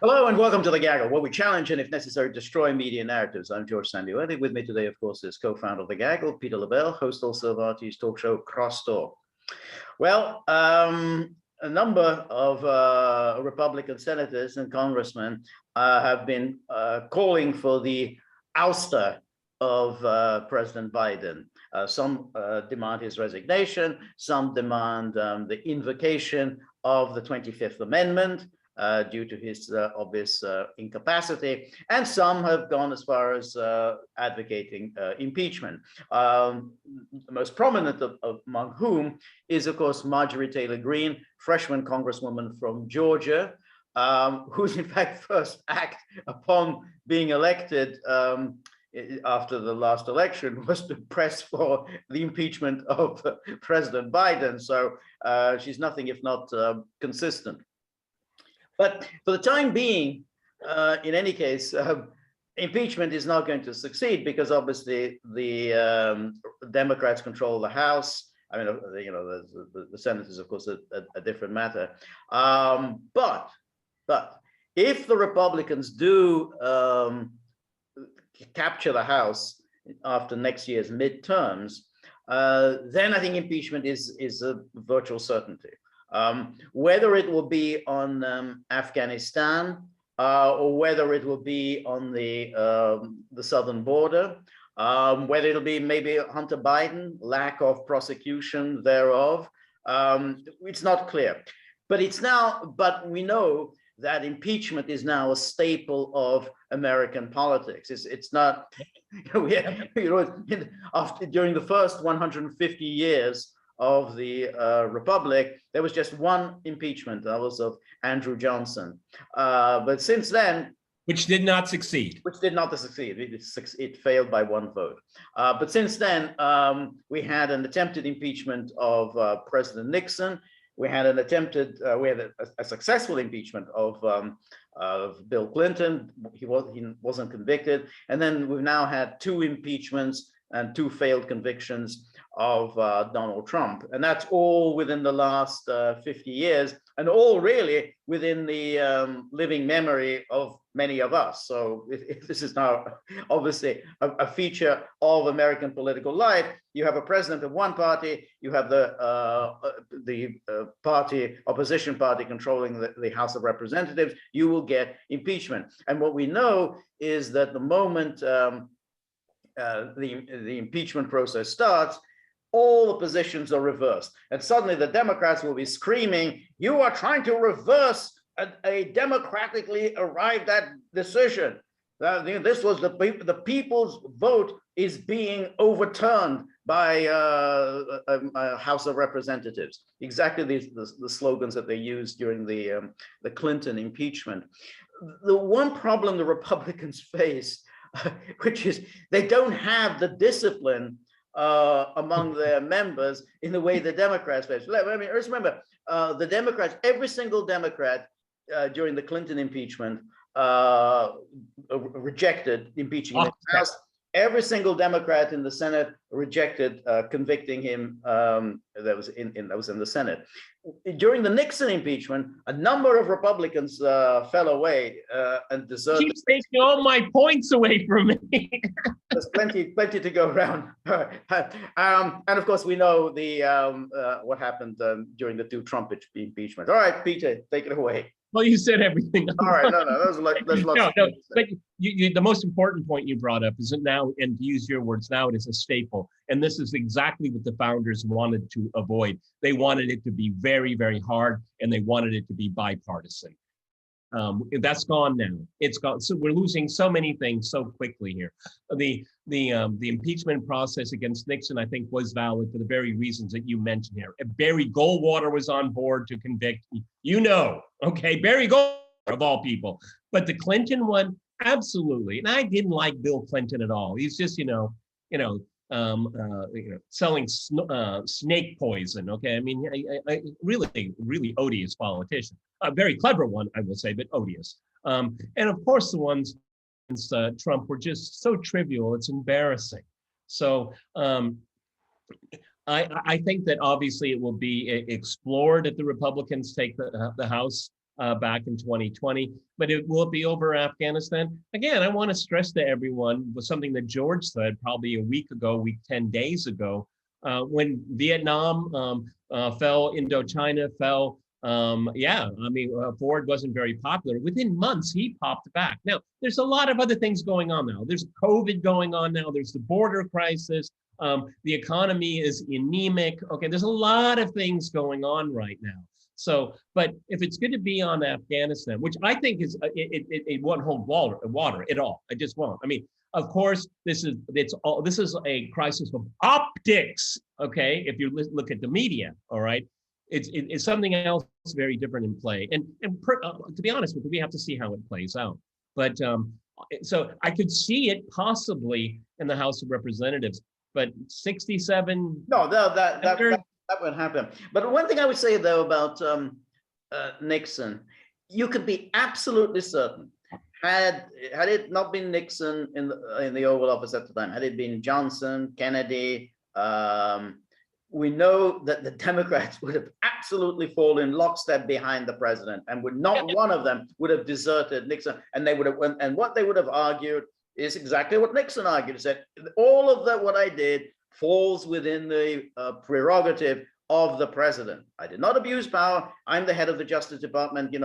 Hello and welcome to The Gaggle, where we challenge and, if necessary, destroy media narratives. I'm George Szamuely. With me today, of course, is co-founder of The Gaggle, Peter Lavelle, host also of RT's talk show, Crosstalk. Well, a number of Republican senators and congressmen have been calling for the ouster of President Biden. Some demand his resignation, some demand the invocation of the 25th Amendment, due to his obvious incapacity, and some have gone as far as advocating impeachment. The most prominent among whom is, of course, Marjorie Taylor Greene, freshman congresswoman from Georgia, whose, in fact, first act upon being elected after the last election was to press for the impeachment of President Biden. So she's nothing if not consistent. But for the time being, in any case, impeachment is not going to succeed because obviously the Democrats control the House. I mean, the Senate is, of course, a different matter. But if the Republicans do capture the House after next year's midterms, then I think impeachment is a virtual certainty. Whether it will be on Afghanistan or whether it will be on the southern border, whether it'll be maybe Hunter Biden, lack of prosecution thereof, it's not clear. But we know that impeachment is now a staple of American politics. It's not, during the first 150 years of the Republic, there was just one impeachment, that was of Andrew Johnson. But since then, which did not succeed. It failed by one vote. But since then, we had an attempted impeachment of President Nixon. We had a successful impeachment of Bill Clinton. He wasn't convicted. And then we've now had two impeachments and two failed convictions of Donald Trump. And that's all within the last 50 years, and all really within the living memory of many of us. So this is now obviously a feature of American political life. You have a president of one party, you have the opposition party controlling the House of Representatives, you will get impeachment. And what we know is that the moment the impeachment process starts, all the positions are reversed. And suddenly the Democrats will be screaming, "You are trying to reverse a democratically arrived at decision. This was the people's vote is being overturned by a House of Representatives." Exactly the slogans that they used during the Clinton impeachment. The one problem the Republicans face, which is they don't have the discipline among their members in the way the Democrats face. I mean, let's remember, the Democrats, every single Democrat during the Clinton impeachment rejected impeaching him in the House. Every single Democrat in the Senate rejected convicting him. That was in the Senate. During the Nixon impeachment, a number of Republicans fell away and deserted. Keeps taking all my points away from me. There's plenty to go around. And of course, we know what happened during the two Trump impeachments. All right, Peter, take it away. Well, you said everything. All right, no, there's lots. No, but the most important point you brought up is that now, and to use your words, now it is a staple. And this is exactly what the founders wanted to avoid. They wanted it to be very, very hard, and they wanted it to be bipartisan. That's gone now. It's gone. So we're losing so many things so quickly here. The impeachment process against Nixon, I think, was valid for the very reasons that you mentioned here. Barry Goldwater was on board to convict. Barry Goldwater of all people. But the Clinton one, absolutely. And I didn't like Bill Clinton at all. He's just, selling snake poison. Okay, I mean, I really odious politician. A very clever one, I will say, but odious. And of course, the ones against Trump were just so trivial. It's embarrassing. So I think that obviously it will be explored if the Republicans take the House. back in 2020. But it will be over Afghanistan. Again, I want to stress to everyone was something that George said probably a week 10 days ago, when Vietnam fell, Indochina fell. Ford wasn't very popular. Within months, he popped back. Now, there's a lot of other things going on now. There's COVID going on now. There's the border crisis. The economy is anemic. Okay, there's a lot of things going on right now. So, but if it's going to be on Afghanistan, which I think is, it won't hold water at all. It just won't. I mean, of course, this is a crisis of optics. Okay, if you look at the media, all right, it's something else very different in play. And to be honest with you, we have to see how it plays out. But so I could see it possibly in the House of Representatives, but 67. No, that won't happen. But one thing I would say though about Nixon, you could be absolutely certain, had it not been Nixon in the Oval Office at the time, had it been Johnson, Kennedy, we know that the Democrats would have absolutely fallen lockstep behind the president, and one of them would have deserted Nixon, and what they would have argued is exactly what Nixon argued. He said, all of that, what I did falls within the prerogative of the president. I did not abuse power. I'm the head of the Justice Department.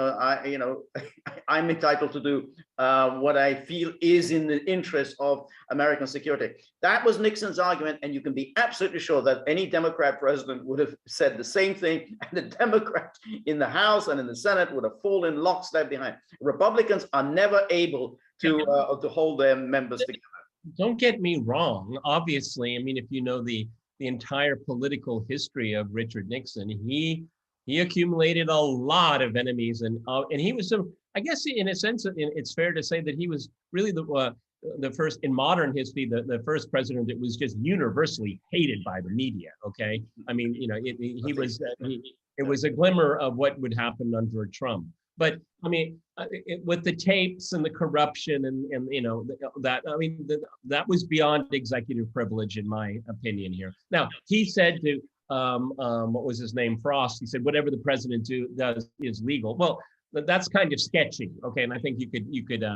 I'm entitled to do what I feel is in the interest of American security. That was Nixon's argument, and you can be absolutely sure that any Democrat president would have said the same thing, and the Democrats in the House and in the Senate would have fallen lockstep behind. Republicans are never able to hold their members together. Don't get me wrong. Obviously, I mean, if you know the entire political history of Richard Nixon, he accumulated a lot of enemies, and he was I guess in a sense, it's fair to say that he was really the first in modern history, the first president that was just universally hated by the media. Okay, I mean, it was a glimmer of what would happen under Trump. But I mean, with the tapes and the corruption and that was beyond executive privilege, in my opinion here. Now, he said to, what was his name, Frost, he said, whatever the president does is legal. Well, that's kind of sketchy, okay? And I think you could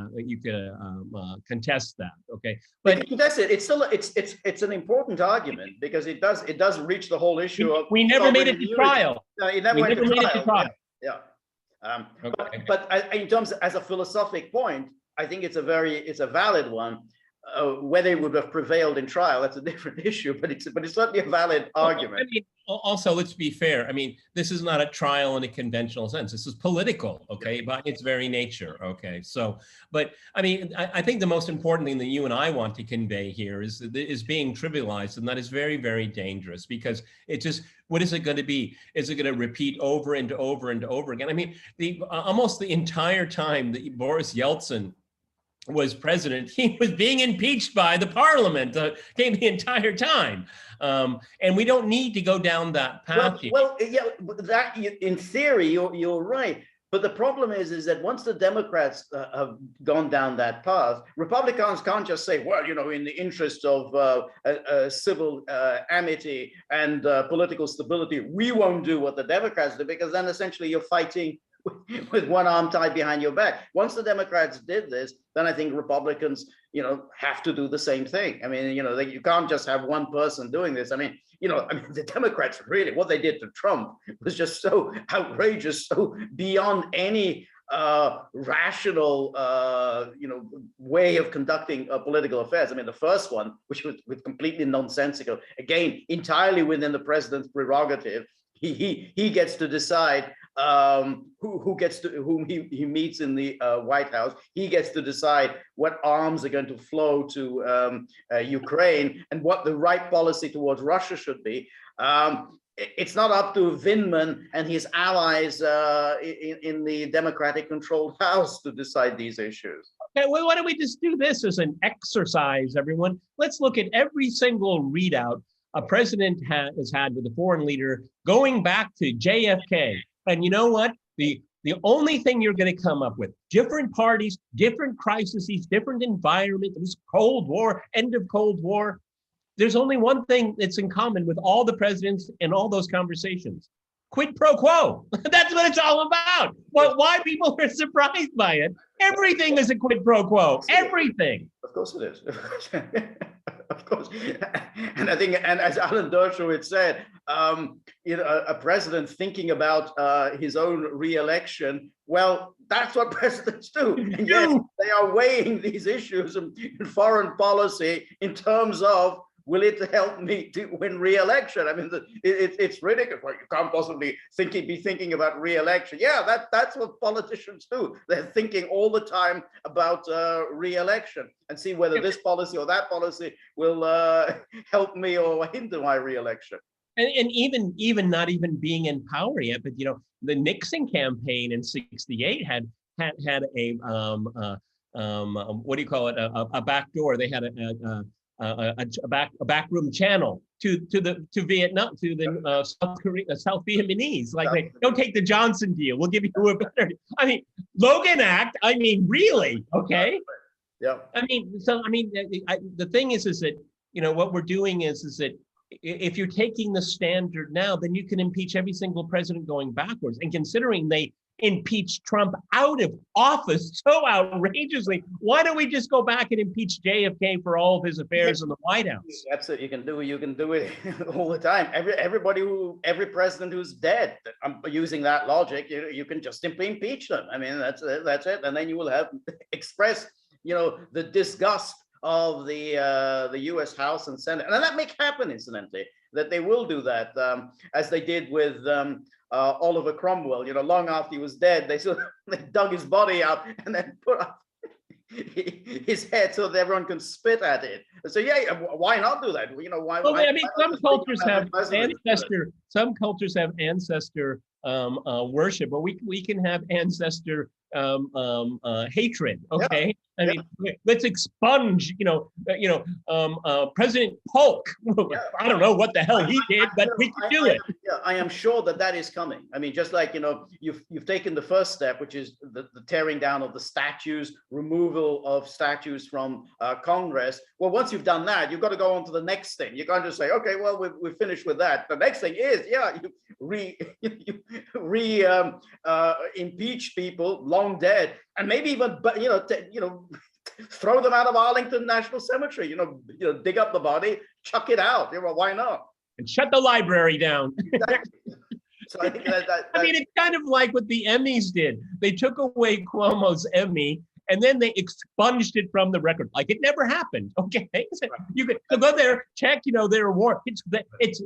contest that, okay? But contest it. It's still it's an important argument, because it does reach the whole issue of. We never made it to trial. It never went to trial. Yeah. Okay. But in terms as a philosophic point, I think it's a valid one. Whether it would have prevailed in trial, that's a different issue. But it's certainly a valid argument. I mean, also, let's be fair. I mean, this is not a trial in a conventional sense. This is political, okay, by its very nature, okay. So, but I mean, I think the most important thing that you and I want to convey here is being trivialized, and that is very, very dangerous, because it just, what is it going to be? Is it going to repeat over and over and over again? I mean, almost the entire time that Boris Yeltsin was president, he was being impeached by the parliament the entire time. And we don't need to go down that path. Well, yeah, that in theory, you're right. But the problem is that once the Democrats have gone down that path, Republicans can't just say, well, in the interest of civil amity and political stability, we won't do what the Democrats do, because then essentially you're fighting with one arm tied behind your back. Once the Democrats did this, then I think Republicans, have to do the same thing. I mean, you can't just have one person doing this. I mean, the Democrats really, what they did to Trump was just so outrageous, so beyond any rational, way of conducting political affairs. I mean, the first one, which was completely nonsensical, again, entirely within the president's prerogative. He gets to decide whom he meets in the White House. He gets to decide what arms are going to flow to Ukraine and what the right policy towards Russia should be. It's not up to Vindman and his allies in the Democratic-controlled House to decide these issues. Okay, well, why don't we just do this as an exercise, everyone? Let's look at every single readout a president has had with a foreign leader going back to JFK. And you know what? The only thing you're going to come up with, different parties, different crises, different environment. It was Cold War, end of Cold War. There's only one thing that's in common with all the presidents and all those conversations. Quid pro quo. That's what it's all about. Well, why people are surprised by it? Everything is a quid pro quo. Everything. Of course it is. Of course. And I think, and as Alan Dershowitz said, a president thinking about his own re-election, well, that's what presidents do. And yes, they are weighing these issues in foreign policy in terms of, will it help me to win re-election? I mean, it's ridiculous. You can't possibly be thinking about re-election. Yeah, that's what politicians do. They're thinking all the time about re-election and see whether this policy or that policy will help me or hinder my re-election. And even not even being in power yet, but the Nixon campaign in '68 had a what do you call it? A back door. They had a backroom channel to Vietnam, to the South Vietnamese. Like, don't take the Johnson deal. We'll give you a better. I mean, Logan Act. I mean, really? Okay. Yeah. I mean, the thing is that what we're doing is that if you're taking the standard now, then you can impeach every single president going backwards. And considering they impeached Trump out of office so outrageously, why don't we just go back and impeach JFK for all of his affairs in the White House? Absolutely, you can do it all the time. Every president who's dead, I'm using that logic, you can just simply impeach them. I mean, that's it, and then you will have expressed, the disgust of the U.S. House and Senate, and that may happen, incidentally, that they will do that, as they did with Oliver Cromwell. Long after he was dead, they dug his body out and then put up his head so that everyone can spit at it. So yeah, why not do that? Why? Well, I mean, some cultures have ancestor. Some cultures have ancestor worship, but we can have ancestor hatred. Okay. Yep. I mean, let's expunge, President Polk. I don't know what the hell he did, but we can do it. I am sure that is coming. I mean, just like, you've taken the first step, which is the tearing down of the statues, removal of statues from Congress. Well, once you've done that, you've got to go on to the next thing. You can't just say, okay, well, we're finished with that. The next thing is, you impeach people long dead, and maybe even, throw them out of Arlington National Cemetery. Dig up the body, chuck it out. Why not? And shut the library down. Exactly. So I think I mean, it's kind of like what the Emmys did. They took away Cuomo's Emmy, and then they expunged it from the record, like it never happened. Okay, you could go there, check, their award. It's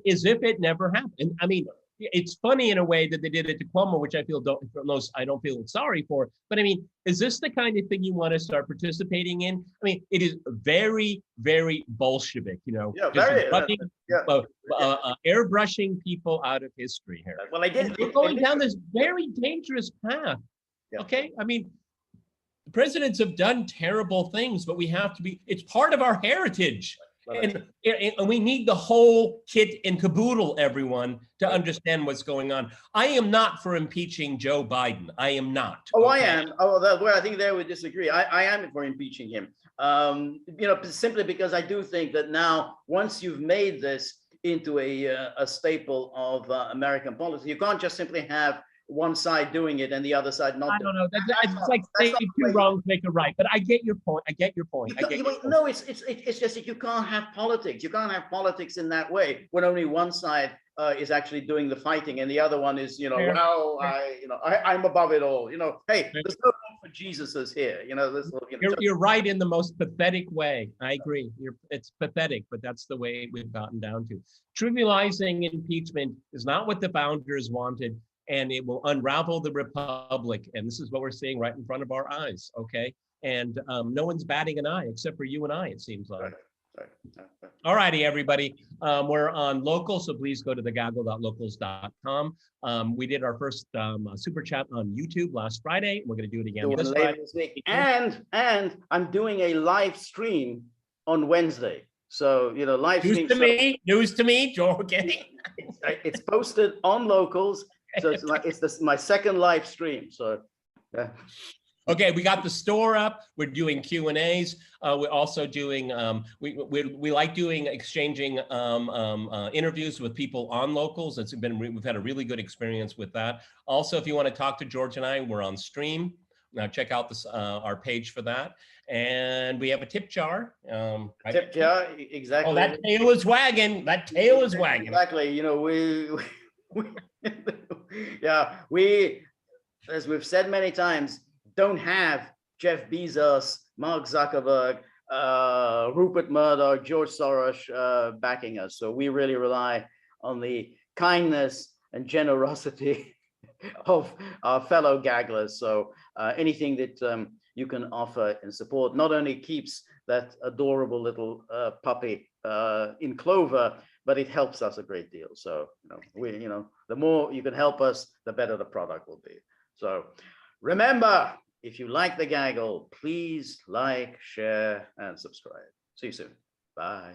as if it never happened. I mean, it's funny in a way that they did it to Cuomo, which I don't feel sorry for. But I mean, is this the kind of thing you want to start participating in? I mean, it is very, very Bolshevik, airbrushing people out of history here. Well, we're going down this very dangerous path. Yeah. Okay, I mean, presidents have done terrible things, but we have to it's part of our heritage. And we need the whole kit and caboodle, everyone, to understand what's going on. I am not for impeaching Joe Biden. I am not. Oh, okay? I am. Oh, I think there we disagree. I am for impeaching him. Simply because I do think that now, once you've made this into a staple of American policy, you can't just simply have one side doing it and the other side not. I don't know. It's like saying two wrongs make a right. But I get your point. No, it's just that you can't have politics. You can't have politics in that way when only one side is actually doing the fighting and the other one is, I'm above it all. Hey, there's no room for Jesuses here. You're right in the most pathetic way. I agree. It's pathetic, but that's the way we've gotten down to. Trivializing impeachment is not what the founders wanted. And it will unravel the republic. And this is what we're seeing right in front of our eyes, okay? And no one's batting an eye except for you and I, it seems like. Right. All righty, everybody. We're on Local, so please go to thegaggle.locals.com. We did our first super chat on YouTube last Friday. We're going to do it again this Friday. And I'm doing a live stream on Wednesday. So, live stream. News to me, Joe. Okay. It's posted on Locals. So it's my second live stream. So, yeah. Okay, we got the store up. We're doing Q&As. We're also doing, we like doing exchanging interviews with people on locals. We've had a really good experience with that. Also, if you want to talk to George and I, we're on stream. Now check out this our page for that. And we have a tip jar. Right? Tip jar, exactly. Oh, that tail is wagging. That tail is wagging. Exactly. You know, as we've said many times, don't have Jeff Bezos, Mark Zuckerberg, Rupert Murdoch, George Soros backing us. So we really rely on the kindness and generosity of our fellow gagglers. So anything that you can offer in support not only keeps that adorable little puppy in clover, but it helps us a great deal. So the more you can help us, the better the product will be. So remember, if you like the gaggle, please like, share, and subscribe. See you soon. Bye.